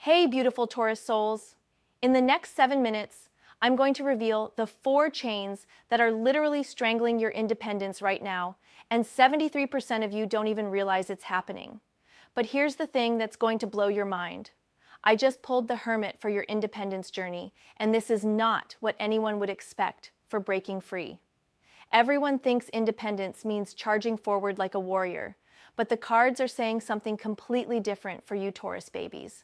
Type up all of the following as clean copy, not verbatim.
Hey, beautiful Taurus souls. In the next 7 minutes, I'm going to reveal the 4 chains that are literally strangling your independence right now, and 73% of you don't even realize it's happening. But here's the thing that's going to blow your mind. I just pulled the Hermit for your independence journey, and this is not what anyone would expect for breaking free. Everyone thinks independence means charging forward like a warrior, but the cards are saying something completely different for you Taurus babies.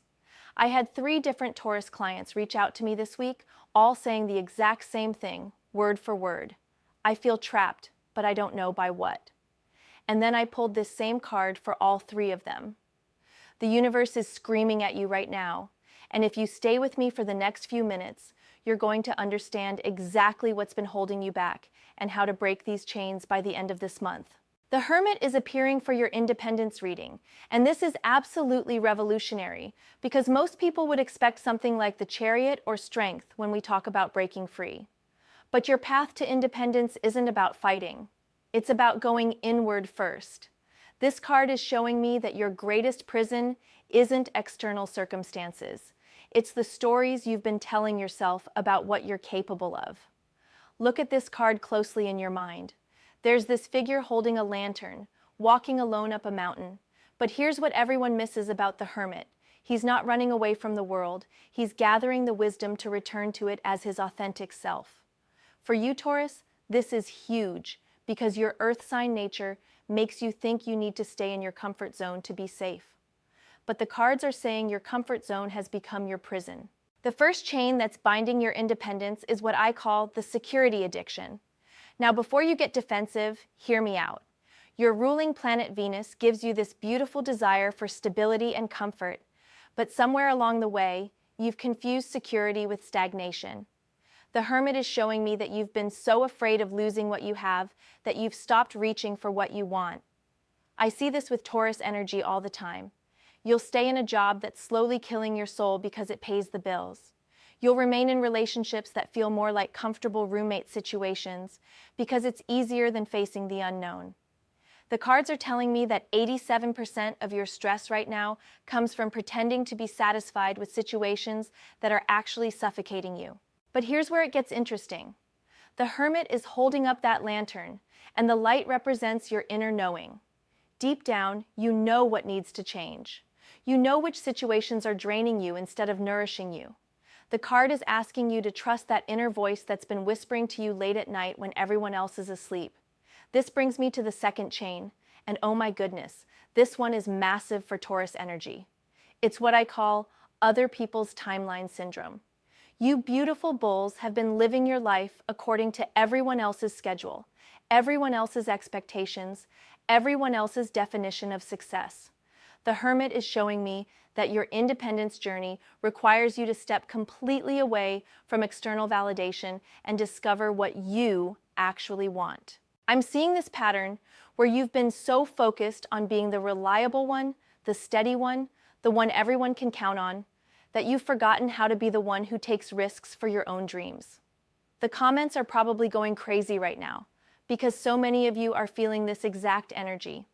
I had 3 different Taurus clients reach out to me this week, all saying the exact same thing, word for word. I feel trapped, but I don't know by what. And then I pulled this same card for all 3 of them. The universe is screaming at you right now, and if you stay with me for the next few minutes, you're going to understand exactly what's been holding you back and how to break these chains by the end of this month. The Hermit is appearing for your independence reading, and this is absolutely revolutionary because most people would expect something like the Chariot or Strength when we talk about breaking free. But your path to independence isn't about fighting. It's about going inward first. This card is showing me that your greatest prison isn't external circumstances. It's the stories you've been telling yourself about what you're capable of. Look at this card closely in your mind. There's this figure holding a lantern, walking alone up a mountain. But here's what everyone misses about the Hermit. He's not running away from the world. He's gathering the wisdom to return to it as his authentic self. For you, Taurus, this is huge because your earth sign nature makes you think you need to stay in your comfort zone to be safe. But the cards are saying your comfort zone has become your prison. The first chain that's binding your independence is what I call the security addiction. Now, before you get defensive, hear me out. Your ruling planet Venus gives you this beautiful desire for stability and comfort, but somewhere along the way, you've confused security with stagnation. The Hermit is showing me that you've been so afraid of losing what you have that you've stopped reaching for what you want. I see this with Taurus energy all the time. You'll stay in a job that's slowly killing your soul because it pays the bills. You'll remain in relationships that feel more like comfortable roommate situations because it's easier than facing the unknown. The cards are telling me that 87% of your stress right now comes from pretending to be satisfied with situations that are actually suffocating you. But here's where it gets interesting. The Hermit is holding up that lantern, and the light represents your inner knowing. Deep down, you know what needs to change. You know which situations are draining you instead of nourishing you. The card is asking you to trust that inner voice that's been whispering to you late at night when everyone else is asleep. This brings me to the second chain, and oh my goodness, this one is massive for Taurus energy. It's what I call other people's timeline syndrome. You beautiful bulls have been living your life according to everyone else's schedule, everyone else's expectations, everyone else's definition of success. The Hermit is showing me that your independence journey requires you to step completely away from external validation and discover what you actually want. I'm seeing this pattern where you've been so focused on being the reliable one, the steady one, the one everyone can count on, that you've forgotten how to be the one who takes risks for your own dreams. The comments are probably going crazy right now because so many of you are feeling this exact energy.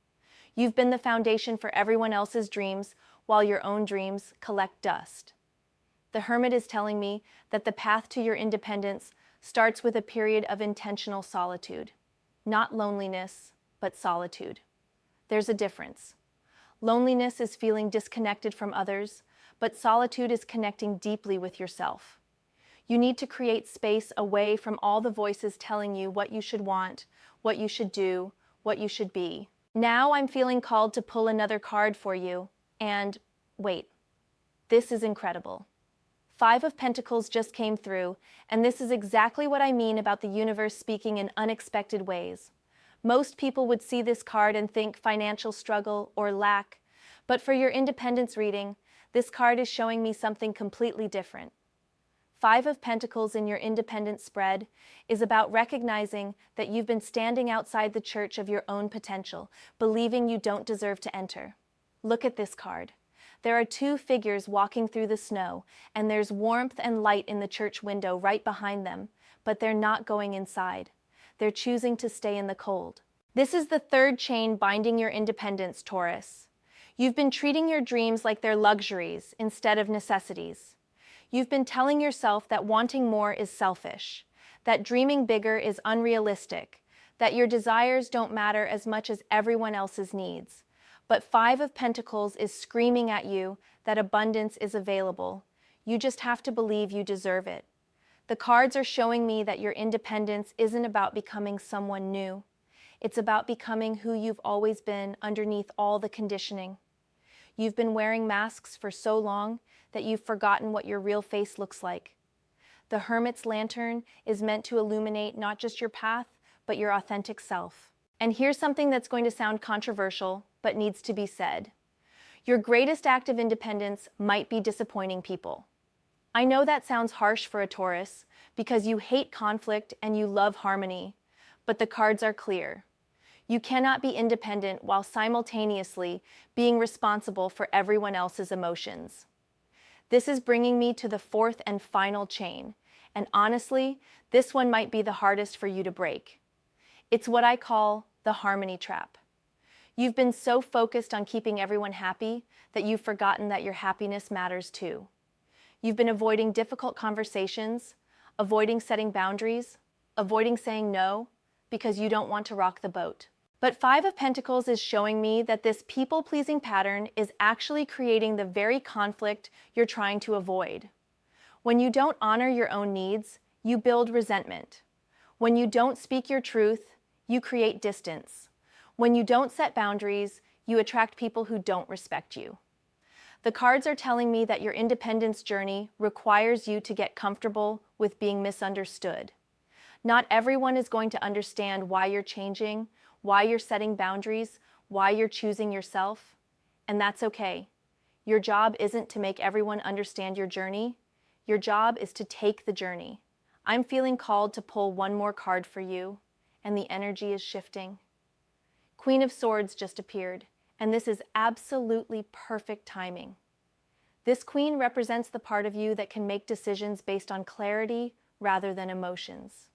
You've been the foundation for everyone else's dreams while your own dreams collect dust. The Hermit is telling me that the path to your independence starts with a period of intentional solitude. Not loneliness, but solitude. There's a difference. Loneliness is feeling disconnected from others, but solitude is connecting deeply with yourself. You need to create space away from all the voices telling you what you should want, what you should do, what you should be. Now I'm feeling called to pull another card for you, and wait, this is incredible. 5 of Pentacles just came through, and this is exactly what I mean about the universe speaking in unexpected ways. Most people would see this card and think financial struggle or lack, but for your independence reading, this card is showing me something completely different. 5 of Pentacles in your independence spread is about recognizing that you've been standing outside the church of your own potential, believing you don't deserve to enter. Look at this card. There are 2 figures walking through the snow, and there's warmth and light in the church window right behind them, but they're not going inside. They're choosing to stay in the cold. This is the 3rd chain binding your independence, Taurus. You've been treating your dreams like they're luxuries instead of necessities. You've been telling yourself that wanting more is selfish, that dreaming bigger is unrealistic, that your desires don't matter as much as everyone else's needs. But Five of Pentacles is screaming at you that abundance is available. You just have to believe you deserve it. The cards are showing me that your independence isn't about becoming someone new. It's about becoming who you've always been underneath all the conditioning. You've been wearing masks for so long that you've forgotten what your real face looks like. The Hermit's lantern is meant to illuminate not just your path, but your authentic self. And here's something that's going to sound controversial, but needs to be said. Your greatest act of independence might be disappointing people. I know that sounds harsh for a Taurus, because you hate conflict and you love harmony, but the cards are clear. You cannot be independent while simultaneously being responsible for everyone else's emotions. This is bringing me to the fourth and final chain, and honestly, this one might be the hardest for you to break. It's what I call the harmony trap. You've been so focused on keeping everyone happy that you've forgotten that your happiness matters too. You've been avoiding difficult conversations, avoiding setting boundaries, avoiding saying no, because you don't want to rock the boat. But Five of Pentacles is showing me that this people-pleasing pattern is actually creating the very conflict you're trying to avoid. When you don't honor your own needs, you build resentment. When you don't speak your truth, you create distance. When you don't set boundaries, you attract people who don't respect you. The cards are telling me that your independence journey requires you to get comfortable with being misunderstood. Not everyone is going to understand why you're changing, why you're setting boundaries, why you're choosing yourself, and that's okay. Your job isn't to make everyone understand your journey. Your job is to take the journey. I'm feeling called to pull one more card for you, and the energy is shifting. Queen of Swords just appeared, and this is absolutely perfect timing. This queen represents the part of you that can make decisions based on clarity rather than emotions.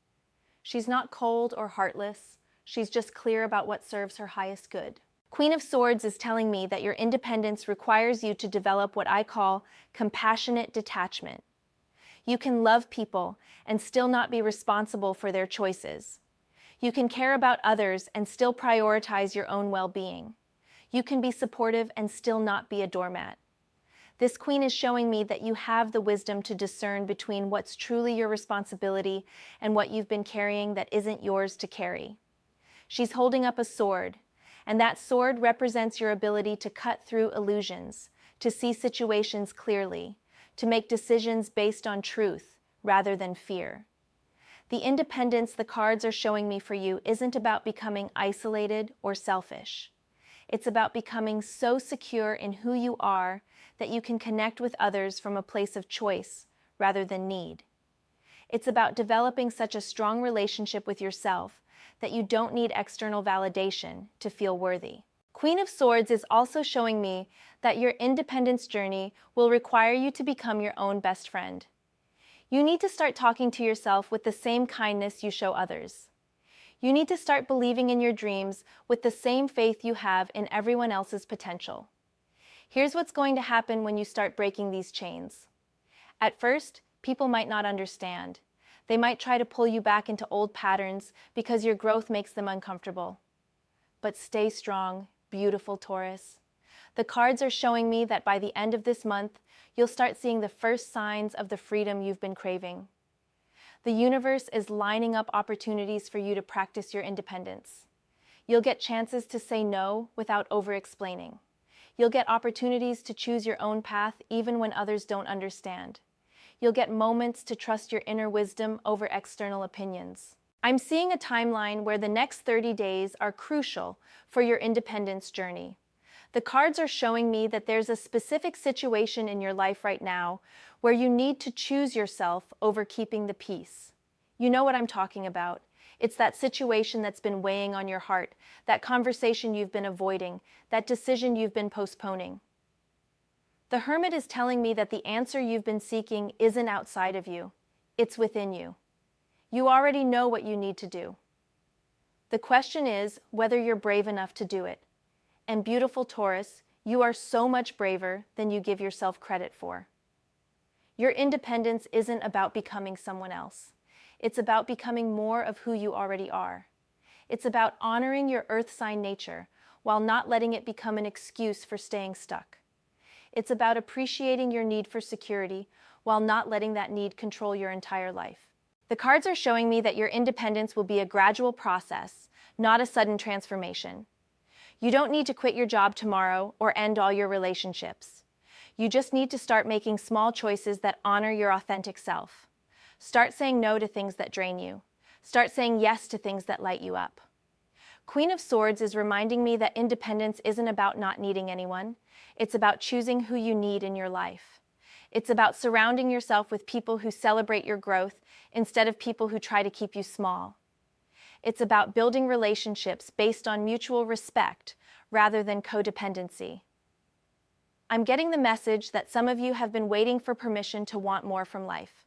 She's not cold or heartless. She's just clear about what serves her highest good. Queen of Swords is telling me that your independence requires you to develop what I call compassionate detachment. You can love people and still not be responsible for their choices. You can care about others and still prioritize your own well-being. You can be supportive and still not be a doormat. This queen is showing me that you have the wisdom to discern between what's truly your responsibility and what you've been carrying that isn't yours to carry. She's holding up a sword, and that sword represents your ability to cut through illusions, to see situations clearly, to make decisions based on truth rather than fear. The independence the cards are showing me for you isn't about becoming isolated or selfish. It's about becoming so secure in who you are that you can connect with others from a place of choice rather than need. It's about developing such a strong relationship with yourself that you don't need external validation to feel worthy. Queen of Swords is also showing me that your independence journey will require you to become your own best friend. You need to start talking to yourself with the same kindness you show others. You need to start believing in your dreams with the same faith you have in everyone else's potential. Here's what's going to happen when you start breaking these chains. At first, people might not understand. They might try to pull you back into old patterns because your growth makes them uncomfortable. But stay strong, beautiful Taurus. The cards are showing me that by the end of this month, you'll start seeing the first signs of the freedom you've been craving. The universe is lining up opportunities for you to practice your independence. You'll get chances to say no without over-explaining. You'll get opportunities to choose your own path even when others don't understand. You'll get moments to trust your inner wisdom over external opinions. I'm seeing a timeline where the next 30 days are crucial for your independence journey. The cards are showing me that there's a specific situation in your life right now where you need to choose yourself over keeping the peace. You know what I'm talking about. It's that situation that's been weighing on your heart, that conversation you've been avoiding, that decision you've been postponing. The Hermit is telling me that the answer you've been seeking isn't outside of you. It's within you. You already know what you need to do. The question is whether you're brave enough to do it. And beautiful Taurus, You are so much braver than you give yourself credit for. Your independence isn't about becoming someone else. It's about becoming more of who you already are. It's about honoring your earth sign nature while not letting it become an excuse for staying stuck. It's about appreciating your need for security while not letting that need control your entire life. The cards are showing me that your independence will be a gradual process, not a sudden transformation. You don't need to quit your job tomorrow or end all your relationships. You just need to start making small choices that honor your authentic self. Start saying no to things that drain you. Start saying yes to things that light you up. Queen of Swords is reminding me that independence isn't about not needing anyone. It's about choosing who you need in your life. It's about surrounding yourself with people who celebrate your growth instead of people who try to keep you small. It's about building relationships based on mutual respect rather than codependency. I'm getting the message that some of you have been waiting for permission to want more from life.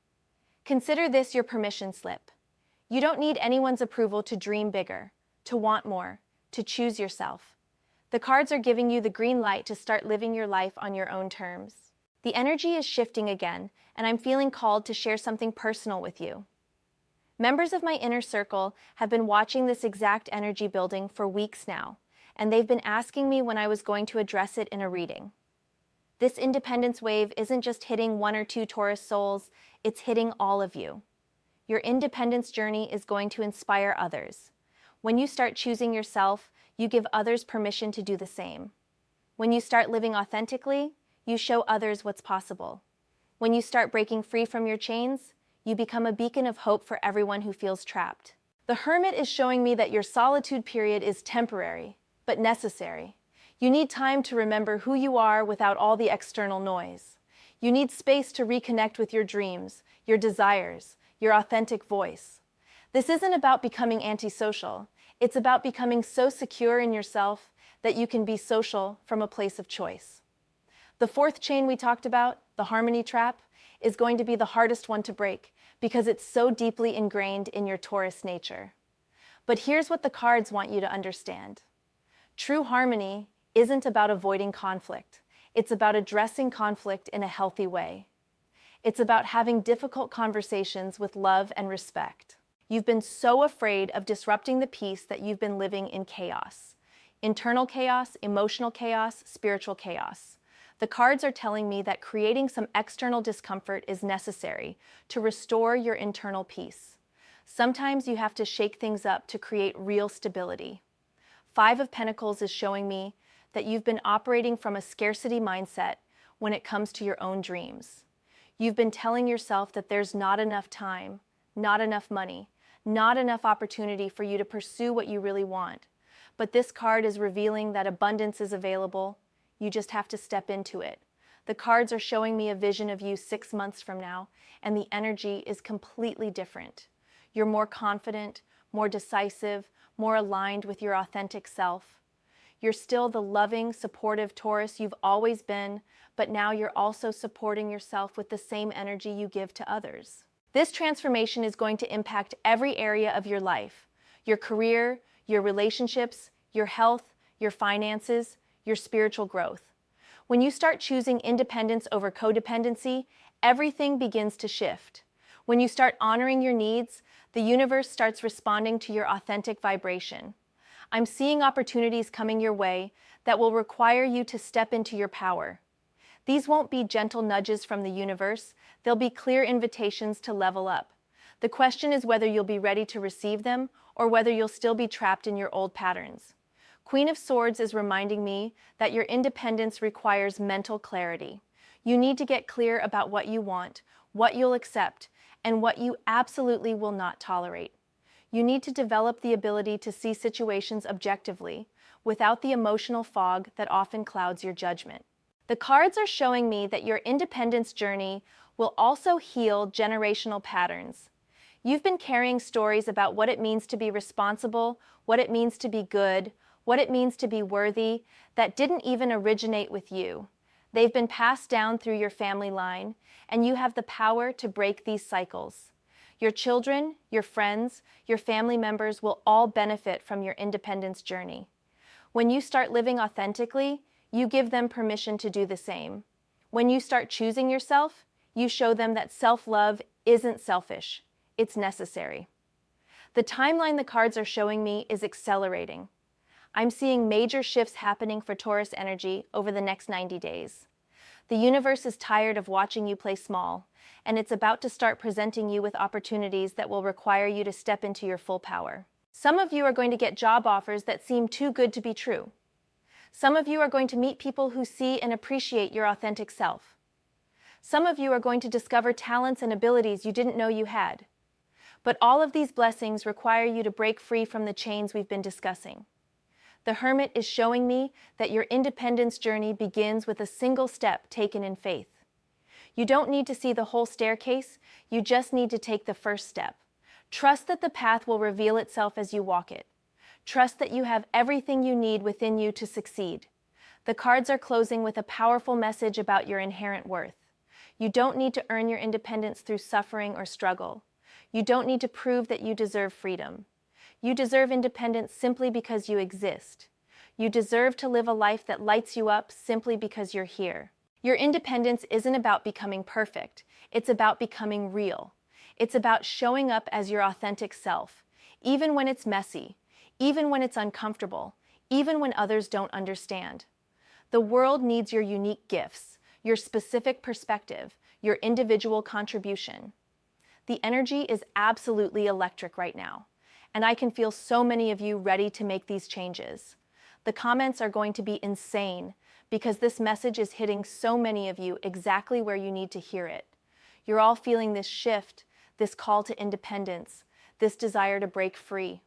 Consider this your permission slip. You don't need anyone's approval to dream bigger, to want more, to choose yourself. The cards are giving you the green light to start living your life on your own terms. The energy is shifting again, and I'm feeling called to share something personal with you. Members of my inner circle have been watching this exact energy building for weeks now, and they've been asking me when I was going to address it in a reading. This independence wave isn't just hitting one or two Taurus souls, it's hitting all of you. Your independence journey is going to inspire others. When you start choosing yourself, you give others permission to do the same. When you start living authentically, you show others what's possible. When you start breaking free from your chains, you become a beacon of hope for everyone who feels trapped. The Hermit is showing me that your solitude period is temporary, but necessary. You need time to remember who you are without all the external noise. You need space to reconnect with your dreams, your desires, your authentic voice. This isn't about becoming antisocial. It's about becoming so secure in yourself that you can be social from a place of choice. The fourth chain we talked about, the harmony trap, is going to be the hardest one to break because it's so deeply ingrained in your Taurus nature. But here's what the cards want you to understand. True harmony isn't about avoiding conflict. It's about addressing conflict in a healthy way. It's about having difficult conversations with love and respect. You've been so afraid of disrupting the peace that you've been living in chaos. Internal chaos, emotional chaos, spiritual chaos. The cards are telling me that creating some external discomfort is necessary to restore your internal peace. Sometimes you have to shake things up to create real stability. Five of Pentacles is showing me that you've been operating from a scarcity mindset when it comes to your own dreams. You've been telling yourself that there's not enough time, not enough money, not enough opportunity for you to pursue what you really want. But this card is revealing that abundance is available. You just have to step into it. The cards are showing me a vision of you 6 months from now, and the energy is completely different. You're more confident, more decisive, more aligned with your authentic self. You're still the loving, supportive Taurus you've always been, but now you're also supporting yourself with the same energy you give to others. This transformation is going to impact every area of your life: your career, your relationships, your health, your finances, your spiritual growth. When you start choosing independence over codependency, everything begins to shift. When you start honoring your needs, the universe starts responding to your authentic vibration. I'm seeing opportunities coming your way that will require you to step into your power. These won't be gentle nudges from the universe, they'll be clear invitations to level up. The question is whether you'll be ready to receive them or whether you'll still be trapped in your old patterns. Queen of Swords is reminding me that your independence requires mental clarity. You need to get clear about what you want, what you'll accept, and what you absolutely will not tolerate. You need to develop the ability to see situations objectively, without the emotional fog that often clouds your judgment. The cards are showing me that your independence journey will also heal generational patterns. You've been carrying stories about what it means to be responsible, what it means to be good, what it means to be worthy, that didn't even originate with you. They've been passed down through your family line, and you have the power to break these cycles. Your children, your friends, your family members will all benefit from your independence journey. When you start living authentically, you give them permission to do the same. When you start choosing yourself, you show them that self-love isn't selfish, it's necessary. The timeline the cards are showing me is accelerating. I'm seeing major shifts happening for Taurus energy over the next 90 days. The universe is tired of watching you play small, and it's about to start presenting you with opportunities that will require you to step into your full power. Some of you are going to get job offers that seem too good to be true. Some of you are going to meet people who see and appreciate your authentic self. Some of you are going to discover talents and abilities you didn't know you had. But all of these blessings require you to break free from the chains we've been discussing. The Hermit is showing me that your independence journey begins with a single step taken in faith. You don't need to see the whole staircase, you just need to take the first step. Trust that the path will reveal itself as you walk it. Trust that you have everything you need within you to succeed. The cards are closing with a powerful message about your inherent worth. You don't need to earn your independence through suffering or struggle. You don't need to prove that you deserve freedom. You deserve independence simply because you exist. You deserve to live a life that lights you up simply because you're here. Your independence isn't about becoming perfect. It's about becoming real. It's about showing up as your authentic self, even when it's messy, even when it's uncomfortable, even when others don't understand. The world needs your unique gifts, your specific perspective, your individual contribution. The energy is absolutely electric right now, and I can feel so many of you ready to make these changes. The comments are going to be insane because this message is hitting so many of you exactly where you need to hear it. You're all feeling this shift, this call to independence, this desire to break free.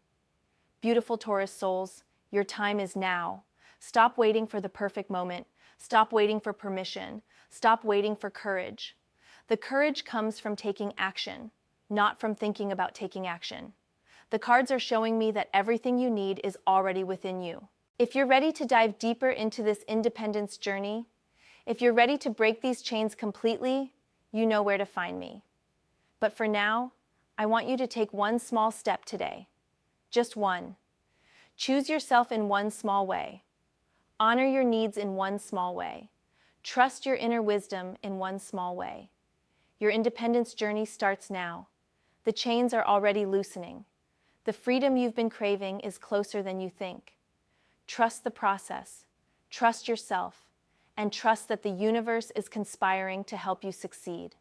Beautiful Taurus souls, your time is now. Stop waiting for the perfect moment. Stop waiting for permission. Stop waiting for courage. The courage comes from taking action, not from thinking about taking action. The cards are showing me that everything you need is already within you. If you're ready to dive deeper into this independence journey, if you're ready to break these chains completely, you know where to find me. But for now, I want you to take one small step today. Just one. Choose yourself in one small way. Honor your needs in one small way. Trust your inner wisdom in one small way. Your independence journey starts now. The chains are already loosening. The freedom you've been craving is closer than you think. Trust the process. Trust yourself. And trust that the universe is conspiring to help you succeed.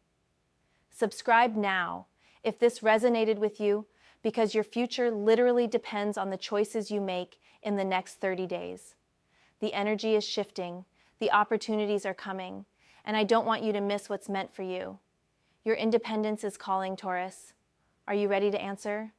Subscribe now if this resonated with you, because your future literally depends on the choices you make in the next 30 days. The energy is shifting, the opportunities are coming, and I don't want you to miss what's meant for you. Your independence is calling, Taurus. Are you ready to answer?